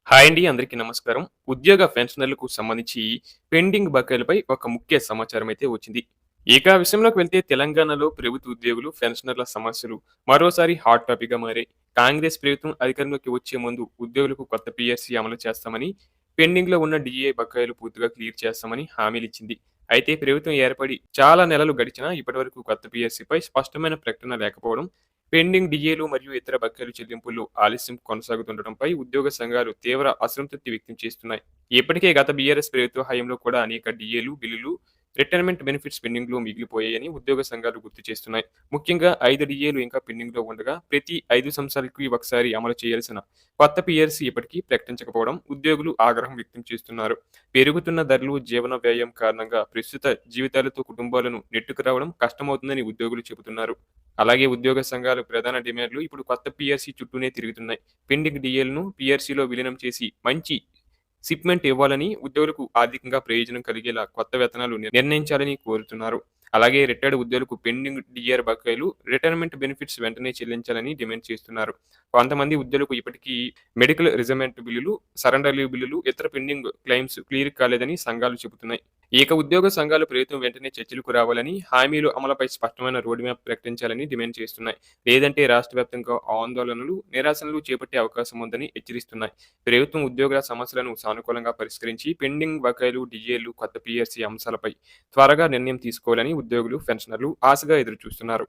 Hi అండి. అందరికీ నమస్కారం. ఉద్యోగ పెన్షనర్లకు సంబంధించి పెండింగ్ బకాయిలపై ఒక ముఖ్య సమాచారం అయితే వచ్చింది. ఇక విషయంలోకి వెళ్తే తెలంగాణలో ప్రభుత్వ ఉద్యోగులు, పెన్షనర్ల సమస్యలు మరోసారి హాట్ టాపిక్‌గా మారాయి. కాంగ్రెస్ ప్రభుత్వం అధికారంలోకి వచ్చే ముందు ఉద్యోగులకు కొత్త పీఎస్సీ అమలు చేస్తామని, పెండింగ్‌లో ఉన్న డీఏ బకాయిలు పూర్తిగా క్లియర్ చేస్తామని హామీలిచ్చింది. అయితే ప్రభుత్వం ఏర్పడి చాలా నెలలు గడిచినా ఇప్పటివరకు కొత్త పీఎస్సీపై స్పష్టమైన ప్రకటన లేకపోవడం, పెండింగ్ డిఏలు మరియు ఇతర బకాయిలు చెల్లింపుల్లో ఆలస్యం కొనసాగుతుండటంపై ఉద్యోగ సంఘాలు తీవ్ర అసంతృప్తి వ్యక్తం చేస్తున్నాయి. ఇప్పటికే గత బీఆర్ఎస్ ప్రభుత్వ హయాంలో కూడా అనేక డిఏలు, బిల్లులు, రిటైర్మెంట్ బెనిఫిట్స్ పెండింగ్‌లో మిగిలిపోయాయని ఉద్యోగ సంఘాలు గుర్తు చేస్తున్నాయి. ముఖ్యంగా 5 డిఏలు ఇంకా పెండింగ్‌లో ఉండగా ప్రతి 5 సంవత్సరాలకి ఒకసారి అమలు చేయాల్సిన కొత్త పీఆర్సీ ఇప్పటికీ ప్రకటించకపోవడం ఉద్యోగులు ఆగ్రహం వ్యక్తం చేస్తున్నారు. పెరుగుతున్న ధరలు, జీవన వ్యయం కారణంగా ప్రస్తుత జీవితాలతో కుటుంబాలను నెట్టుకురావడం కష్టమవుతుందని ఉద్యోగులు చెబుతున్నారు. అలాగే ఉద్యోగ సంఘాల ప్రధాన డిమాండ్లు ఇప్పుడు కొత్త పీఆర్సీ చుట్టూనే తిరుగుతున్నాయి. పెండింగ్ డీఏలను పీఆర్సీలో విలీనం చేసి మంచి షిప్‌మెంట్ ఇవ్వాలని, ఉద్యోగులకు ఆర్థికంగా ప్రయోజనం కలిగేలా కొత్త వేతనాలు నిర్ణయించాలని కోరుతున్నారు. అలాగే రిటైర్డ్ ఉద్యోగులకు పెండింగ్ డీఆర్ బకాయిలు, రిటైర్మెంట్ బెనిఫిట్స్ వెంటనే చెల్లించాలని డిమాండ్ చేస్తున్నారు. కొంతమంది ఉద్యోగులకు ఇప్పటికీ మెడికల్ రిజర్వ్‌మెంట్ బిల్లులు, సరెండర్ లీవ్ బిల్లులు, ఇతర పెండింగ్ క్లెయిమ్స్ క్లియర్ కాలేదని సంఘాలు చెబుతున్నాయి. ఇక ఉద్యోగ సంఘాలు ప్రభుత్వం వెంటనే చర్చలకు రావాలని, హామీలు అమలుపై స్పష్టమైన రోడ్ మ్యాప్ ప్రకటించాలని డిమాండ్ చేస్తున్నాయి. లేదంటే రాష్ట్ర వ్యాప్తంగా ఆందోళనలు, నిరసనలు చేపట్టే అవకాశం ఉందని హెచ్చరిస్తున్నాయి. ప్రభుత్వం ఉద్యోగుల సమస్యలను సానుకూలంగా పరిష్కరించి పెండింగ్ బకాయిలు, డీఏలు, కొత్త పీఎస్సీ అంశాలపై త్వరగా నిర్ణయం తీసుకోవాలని ఉద్యోగులు, పెన్షనర్లు ఆశగా ఎదురుచూస్తున్నారు.